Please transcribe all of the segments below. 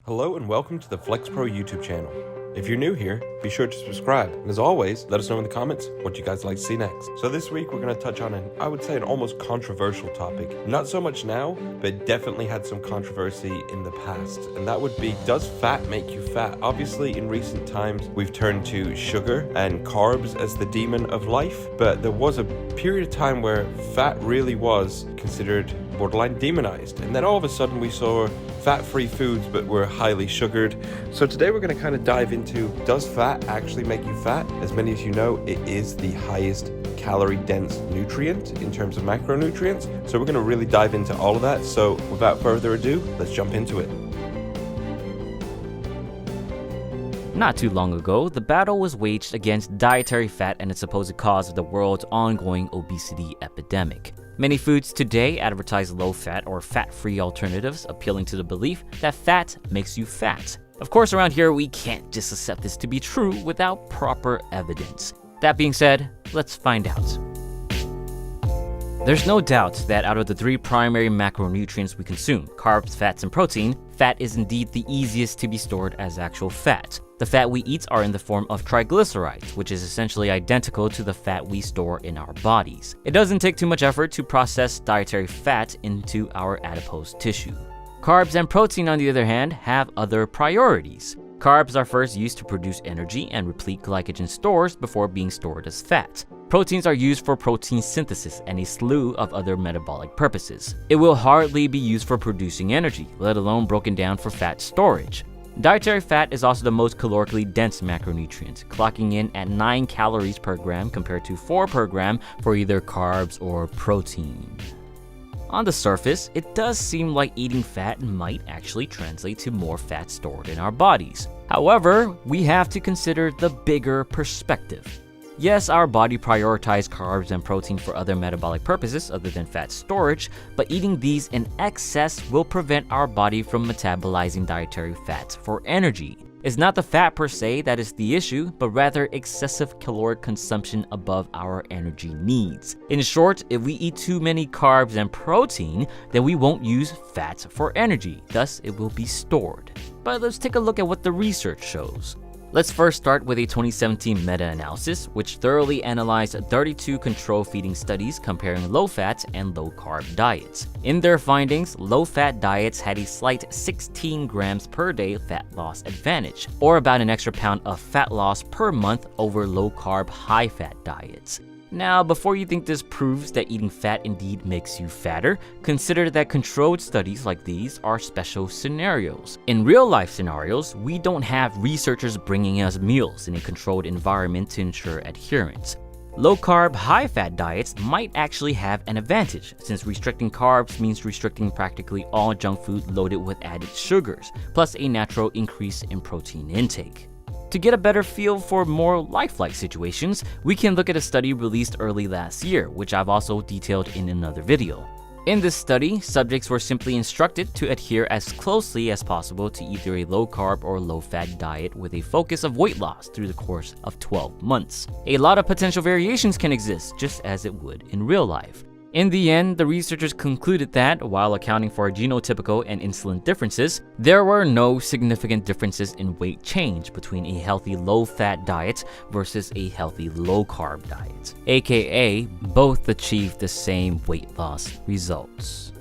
Hello and welcome to the FlexPro YouTube channel. If you're new here, be sure to subscribe. And as always, let us know in the comments what you guys like to see next. So this week we're going to touch on an almost controversial topic. Not so much now, but definitely had some controversy in the past. And that would be, does fat make you fat? Obviously in recent times, we've turned to sugar and carbs as the demon of life. But there was a period of time where fat really was considered borderline demonized. And then all of a sudden we saw fat-free foods but were highly sugared. So today we're going to kind of dive into, does fat actually make you fat? As many as you know, it is the highest calorie dense nutrient in terms of macronutrients. So we're going to really dive into all of that. So without further ado, let's jump into it. Not too long ago, the battle was waged against dietary fat and its supposed cause of the world's ongoing obesity epidemic. Many foods today advertise low-fat or fat-free alternatives, appealing to the belief that fat makes you fat. Of course, around here, we can't just accept this to be true without proper evidence. That being said, let's find out. There's no doubt that out of the three primary macronutrients we consume, carbs, fats, and protein, fat is indeed the easiest to be stored as actual fat. The fat we eat are in the form of triglycerides, which is essentially identical to the fat we store in our bodies. It doesn't take too much effort to process dietary fat into our adipose tissue. Carbs and protein, on the other hand, have other priorities. Carbs are first used to produce energy and replete glycogen stores before being stored as fat. Proteins are used for protein synthesis and a slew of other metabolic purposes. It will hardly be used for producing energy, let alone broken down for fat storage. Dietary fat is also the most calorically dense macronutrient, clocking in at 9 calories per gram compared to 4 per gram for either carbs or protein. On the surface, it does seem like eating fat might actually translate to more fat stored in our bodies. However, we have to consider the bigger perspective. Yes, our body prioritizes carbs and protein for other metabolic purposes other than fat storage, but eating these in excess will prevent our body from metabolizing dietary fats for energy. It's not the fat per se that is the issue, but rather excessive caloric consumption above our energy needs. In short, if we eat too many carbs and protein, then we won't use fat for energy, thus it will be stored. But let's take a look at what the research shows. Let's first start with a 2017 meta-analysis, which thoroughly analyzed 32 control feeding studies comparing low-fat and low-carb diets. In their findings, low-fat diets had a slight 16 grams per day fat loss advantage, or about an extra pound of fat loss per month over low-carb, high-fat diets. Now, before you think this proves that eating fat indeed makes you fatter, consider that controlled studies like these are special scenarios. In real-life scenarios, we don't have researchers bringing us meals in a controlled environment to ensure adherence. Low-carb, high-fat diets might actually have an advantage, since restricting carbs means restricting practically all junk food loaded with added sugars, plus a natural increase in protein intake. To get a better feel for more lifelike situations, we can look at a study released early last year, which I've also detailed in another video. In this study, subjects were simply instructed to adhere as closely as possible to either a low-carb or low-fat diet with a focus of weight loss through the course of 12 months. A lot of potential variations can exist, just as it would in real life. In the end, the researchers concluded that, while accounting for genotypical and insulin differences, there were no significant differences in weight change between a healthy low-fat diet versus a healthy low-carb diet, aka both achieved the same weight loss results.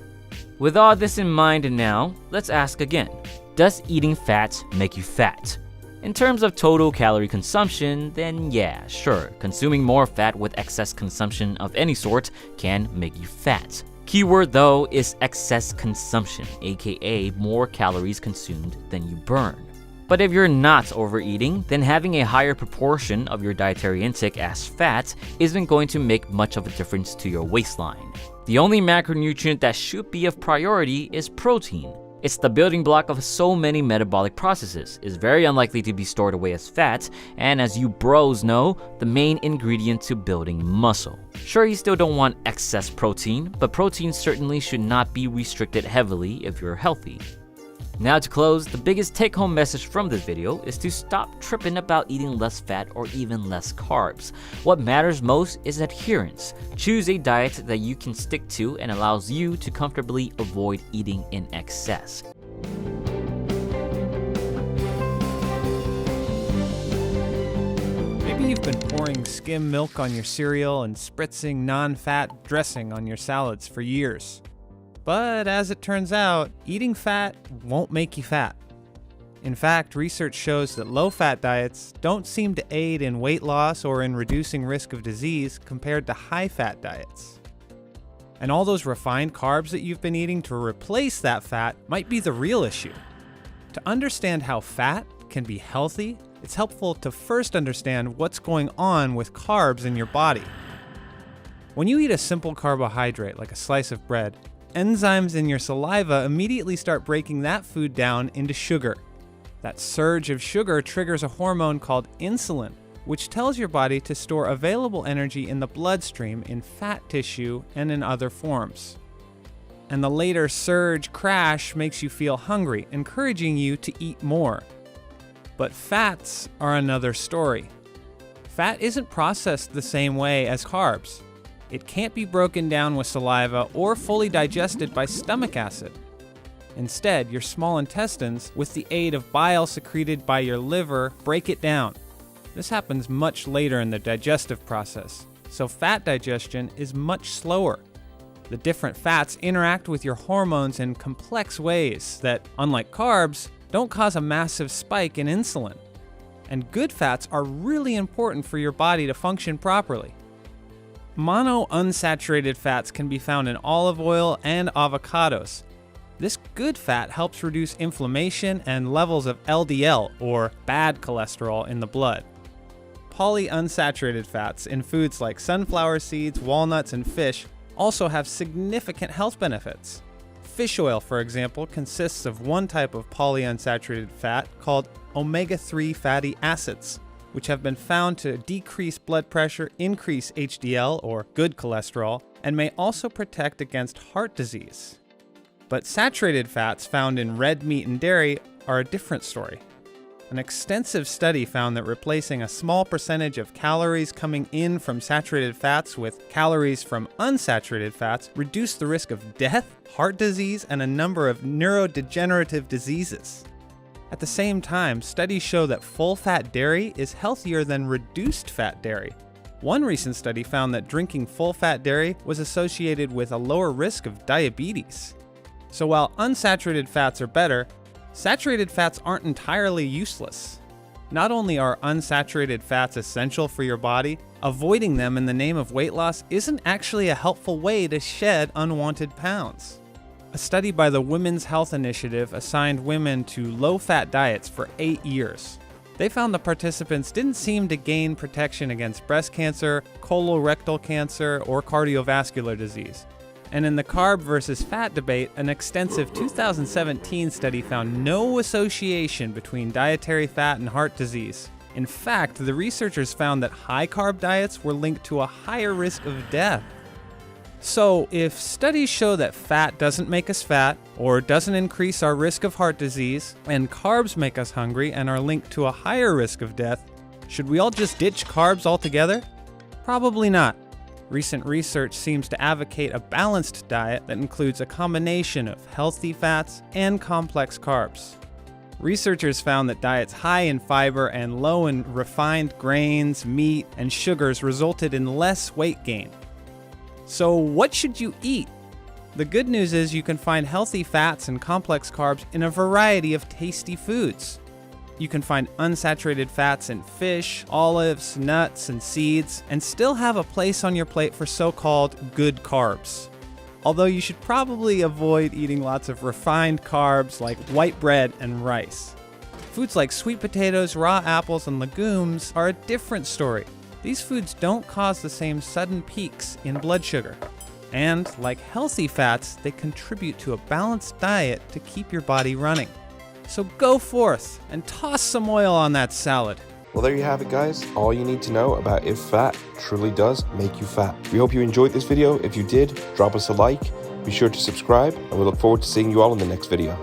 With all this in mind now, let's ask again, does eating fat make you fat? In terms of total calorie consumption, then yeah, sure, consuming more fat with excess consumption of any sort can make you fat. Keyword though is excess consumption, aka more calories consumed than you burn. But if you're not overeating, then having a higher proportion of your dietary intake as fat isn't going to make much of a difference to your waistline. The only macronutrient that should be of priority is protein. It's the building block of so many metabolic processes, is very unlikely to be stored away as fat, and as you bros know, the main ingredient to building muscle. Sure, you still don't want excess protein, but protein certainly should not be restricted heavily if you're healthy. Now to close, the biggest take-home message from this video is to stop tripping about eating less fat or even less carbs. What matters most is adherence. Choose a diet that you can stick to and allows you to comfortably avoid eating in excess. you've been pouring skim milk on your cereal and spritzing non-fat dressing on your salads for years. But as it turns out, eating fat won't make you fat. In fact, research shows that low-fat diets don't seem to aid in weight loss or in reducing risk of disease compared to high-fat diets. And all those refined carbs that you've been eating to replace that fat might be the real issue. To understand how fat can be healthy, it's helpful to first understand what's going on with carbs in your body. When you eat a simple carbohydrate like a slice of bread, enzymes in your saliva immediately start breaking that food down into sugar. That surge of sugar triggers a hormone called insulin, which tells your body to store available energy in the bloodstream in fat tissue and in other forms. And the later surge crash makes you feel hungry, encouraging you to eat more. But fats are another story. Fat isn't processed the same way as carbs. It can't be broken down with saliva or fully digested by stomach acid. Instead, your small intestines, with the aid of bile secreted by your liver, break it down. This happens much later in the digestive process, so fat digestion is much slower. The different fats interact with your hormones in complex ways that, unlike carbs, don't cause a massive spike in insulin. And good fats are really important for your body to function properly. Monounsaturated fats can be found in olive oil and avocados. This good fat helps reduce inflammation and levels of LDL, or bad cholesterol, in the blood. Polyunsaturated fats in foods like sunflower seeds, walnuts, and fish also have significant health benefits. Fish oil, for example, consists of one type of polyunsaturated fat called omega-3 fatty acids, which have been found to decrease blood pressure, increase HDL, or good cholesterol, and may also protect against heart disease. But saturated fats found in red meat and dairy are a different story. An extensive study found that replacing a small percentage of calories coming in from saturated fats with calories from unsaturated fats reduced the risk of death, heart disease, and a number of neurodegenerative diseases. At the same time, studies show that full-fat dairy is healthier than reduced-fat dairy. One recent study found that drinking full-fat dairy was associated with a lower risk of diabetes. So while unsaturated fats are better, saturated fats aren't entirely useless. Not only are unsaturated fats essential for your body, avoiding them in the name of weight loss isn't actually a helpful way to shed unwanted pounds. A study by the Women's Health Initiative assigned women to low-fat diets for 8 years. They found the participants didn't seem to gain protection against breast cancer, colorectal cancer, or cardiovascular disease. And in the carb versus fat debate, an extensive 2017 study found no association between dietary fat and heart disease. In fact, the researchers found that high-carb diets were linked to a higher risk of death. So, if studies show that fat doesn't make us fat, or doesn't increase our risk of heart disease, and carbs make us hungry and are linked to a higher risk of death, should we all just ditch carbs altogether? Probably not. Recent research seems to advocate a balanced diet that includes a combination of healthy fats and complex carbs. Researchers found that diets high in fiber and low in refined grains, meat, and sugars resulted in less weight gain. So what should you eat? The good news is you can find healthy fats and complex carbs in a variety of tasty foods. You can find unsaturated fats in fish, olives, nuts, and seeds, and still have a place on your plate for so-called good carbs. Although you should probably avoid eating lots of refined carbs like white bread and rice. Foods like sweet potatoes, raw apples, and legumes are a different story. These foods don't cause the same sudden peaks in blood sugar. And, like healthy fats, they contribute to a balanced diet to keep your body running. So go forth and toss some oil on that salad. Well, there you have it, guys. All you need to know about if fat truly does make you fat. We hope you enjoyed this video. If you did, drop us a like. Be sure to subscribe, and we look forward to seeing you all in the next video.